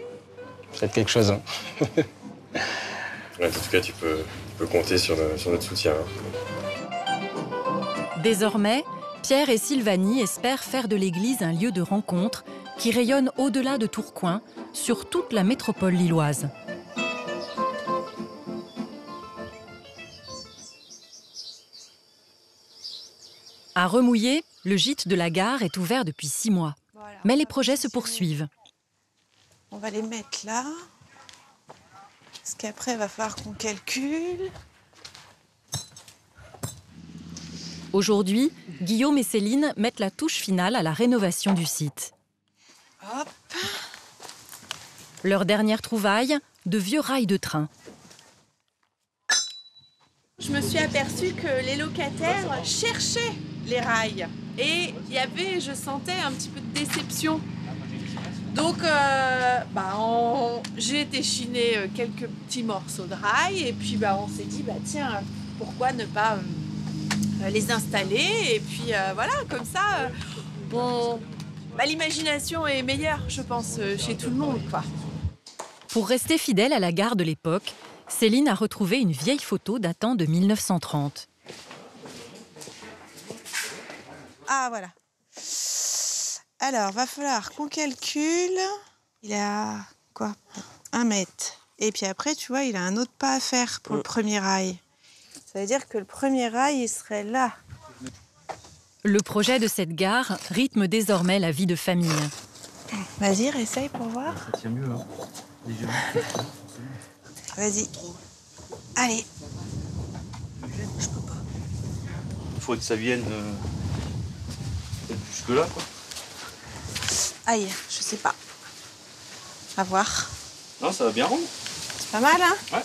C'est quelque chose. Hein. En tout cas, tu peux compter sur notre soutien. Désormais, Pierre et Sylvanie espèrent faire de l'église un lieu de rencontre qui rayonne au-delà de Tourcoing, sur toute la métropole lilloise. À Remouillé, le gîte de la gare est ouvert depuis 6 mois. Voilà. Mais les projets se poursuivent. On va les mettre là. Parce qu'après, il va falloir qu'on calcule. Aujourd'hui, Guillaume et Céline mettent la touche finale à la rénovation du site. Hop. Leur dernière trouvaille, de vieux rails de train. Je me suis aperçue que les locataires cherchaient les rails. Et je sentais un petit peu de déception. Donc, j'ai été chiner quelques petits morceaux de rails. Et puis, on s'est dit, tiens, pourquoi ne pas les installer? Et puis, voilà, comme ça, l'imagination est meilleure, je pense, chez tout le monde, quoi. Pour rester fidèle à la gare de l'époque, Céline a retrouvé une vieille photo datant de 1930. Ah, voilà. Alors, va falloir qu'on calcule. Il a quoi? 1 mètre. Et puis après, tu vois, il a un autre pas à faire pour le premier rail. Ça veut dire que le premier rail, il serait là. Le projet de cette gare rythme désormais la vie de famille. Vas-y, réessaye pour voir. Ça tient mieux, hein. Déjà. Vas-y. Allez. Je peux pas. Il faut que ça vienne jusque-là, quoi. Aïe, je sais pas. À voir. Non, ça va bien rond. C'est pas mal, hein? Ouais.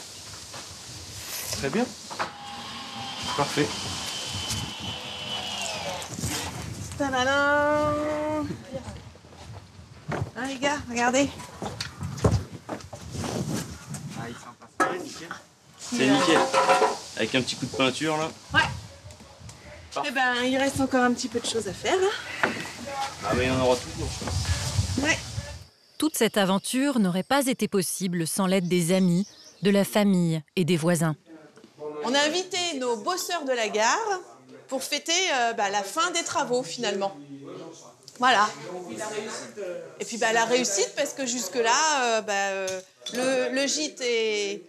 Très bien. Parfait. Tadadam. Hein, les gars, regardez. C'est nickel. Avec un petit coup de peinture, là. Ouais. Eh ben, il reste encore un petit peu de choses à faire. Hein. Ah, mais il y en aura toujours, je pense. Ouais. Toute cette aventure n'aurait pas été possible sans l'aide des amis, de la famille et des voisins. On a invité nos bosseurs de la gare pour fêter la fin des travaux, finalement. Voilà. Et puis la réussite, parce que jusque-là, le gîte est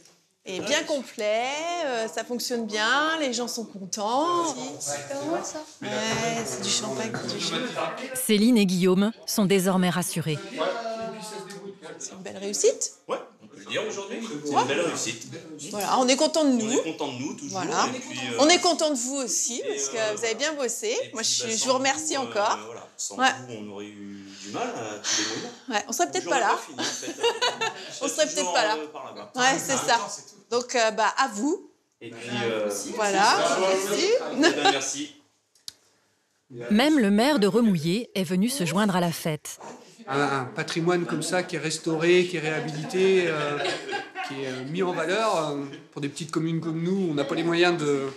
bien complet, ça fonctionne bien, les gens sont contents. C'est bon, ça? Ouais, c'est du champagne. Céline et Guillaume sont désormais rassurés. C'est une belle réussite. Ouais, on peut le dire aujourd'hui. C'est une belle réussite. Voilà, on est content de nous. On est content de nous, toujours. Voilà. Et puis, on est content de vous aussi, parce que vous avez bien bossé. Moi, je vous remercie encore. Voilà. Sans vous, on aurait eu du mal à tout démolir. Ouais, on serait peut-être pas là. Fini, en fait. On serait peut-être pas là. Ouais, c'est ça. Donc, à vous. Et puis, voilà. Merci. Même le maire de Remouillé est venu se joindre à la fête. Un patrimoine comme ça qui est restauré, qui est réhabilité, qui est mis en valeur. Pour des petites communes comme nous, on n'a pas les moyens de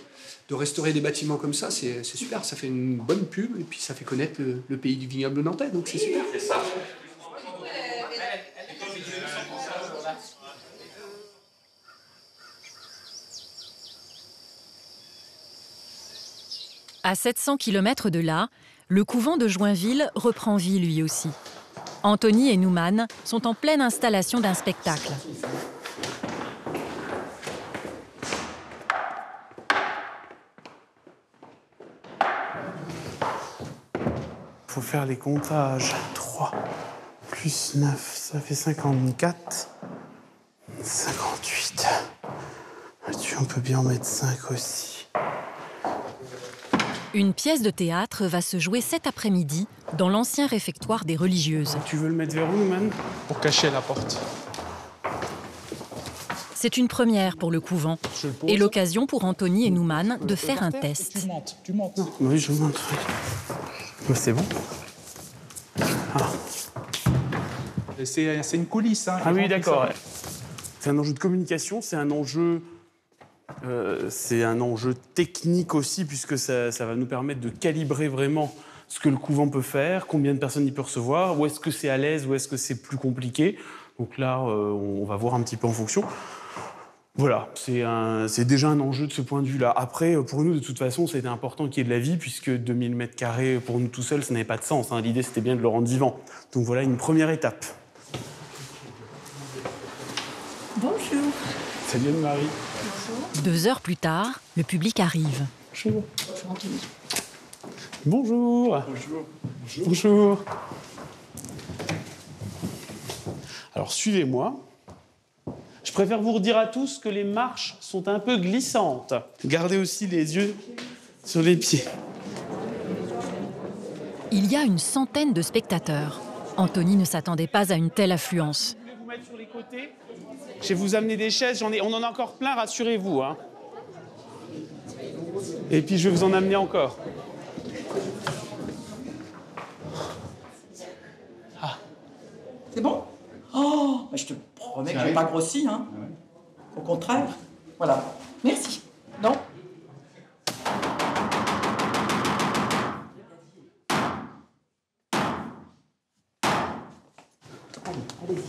restaurer des bâtiments comme ça. C'est super, ça fait une bonne pub et puis ça fait connaître le pays du vignoble nantais, donc c'est super. C'est ça. À 700 km de là, le couvent de Joinville reprend vie lui aussi. Anthony et Nouman sont en pleine installation d'un spectacle. Il faut faire les comptages. 3 plus 9, ça fait 54. 58. Là-dessus, on peut bien en mettre 5 aussi. Une pièce de théâtre va se jouer cet après-midi dans l'ancien réfectoire des religieuses. Tu veux le mettre vers où, Nouman? Pour cacher la porte. C'est une première pour le couvent et l'occasion pour Anthony et Nouman de faire un test. Tu montes. Oui, je monte. C'est bon. C'est une coulisse. Hein, ah oui, d'accord. C'est un enjeu de communication, c'est un enjeu technique aussi, puisque ça va nous permettre de calibrer vraiment ce que le couvent peut faire, combien de personnes il peut recevoir, où est-ce que c'est à l'aise, où est-ce que c'est plus compliqué. Donc là, on va voir un petit peu en fonction. Voilà, c'est déjà un enjeu de ce point de vue-là. Après, pour nous, de toute façon, c'était important qu'il y ait de la vie, puisque 2000 mètres carrés pour nous tout seuls, ça n'avait pas de sens. Hein. L'idée, c'était bien de le rendre vivant. Donc voilà une première étape. Bonjour. Salut Anne-Marie. Bonjour. 2 heures plus tard, le public arrive. Bonjour. Bonjour Anthony. Bonjour. Bonjour. Bonjour. Alors, suivez-moi. Je préfère vous redire à tous que les marches sont un peu glissantes. Gardez aussi les yeux sur les pieds. Il y a une centaine de spectateurs. Anthony ne s'attendait pas à une telle affluence. Vous voulez vous mettre sur les côtés? Je vais vous amener des chaises, on en a encore plein, rassurez-vous. Hein. Et puis je vais vous en amener encore. Ah. C'est bon? Oh, je te promets que je n'ai pas grossi, hein. Au contraire. Voilà. Merci. Non? Allez-y.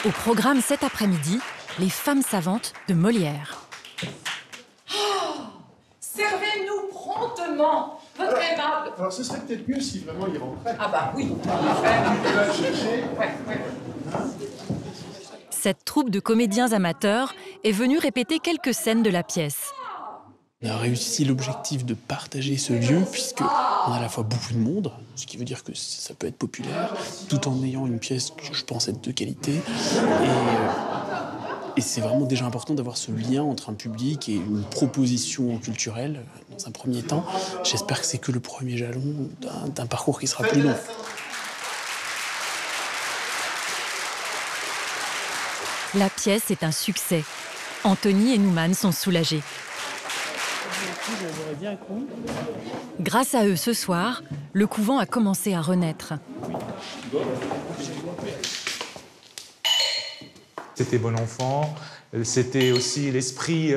Au programme cet après-midi, les femmes savantes de Molière. Oh, servez-nous promptement votre aimable. Alors ce serait peut-être mieux si vraiment il rentrait. Ah bah oui, en effet. Ouais. Cette troupe de comédiens amateurs est venue répéter quelques scènes de la pièce. On a réussi l'objectif de partager ce lieu, puisqu'on a à la fois beaucoup de monde, ce qui veut dire que ça peut être populaire, tout en ayant une pièce que je pense être de qualité. Et c'est vraiment déjà important d'avoir ce lien entre un public et une proposition culturelle, dans un premier temps. J'espère que c'est que le premier jalon d'un parcours qui sera plus long. La pièce est un succès. Anthony et Nouman sont soulagés. Grâce à eux, ce soir, le couvent a commencé à renaître. C'était bon enfant, c'était aussi l'esprit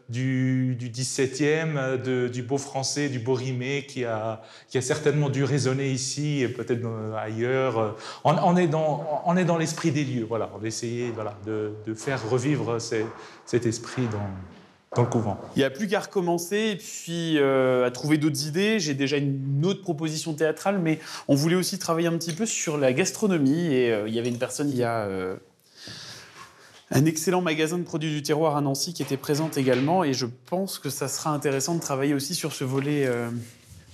du 17e, du beau français, du beau rimé qui a certainement dû résonner ici et peut-être ailleurs. On est dans l'esprit des lieux, voilà. On va essayer de faire revivre cet esprit dans le couvent. Il n'y a plus qu'à recommencer et puis à trouver d'autres idées. J'ai déjà une autre proposition théâtrale, mais on voulait aussi travailler un petit peu sur la gastronomie. Et il y avait une personne, il y a un excellent magasin de produits du terroir à Nancy qui était présente également. Et je pense que ça sera intéressant de travailler aussi sur ce volet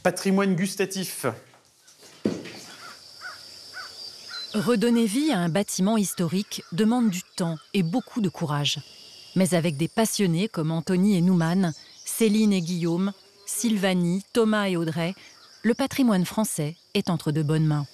patrimoine gustatif. Redonner vie à un bâtiment historique demande du temps et beaucoup de courage. Mais avec des passionnés comme Anthony et Nouman, Céline et Guillaume, Sylvanie, Thomas et Audrey, le patrimoine français est entre de bonnes mains.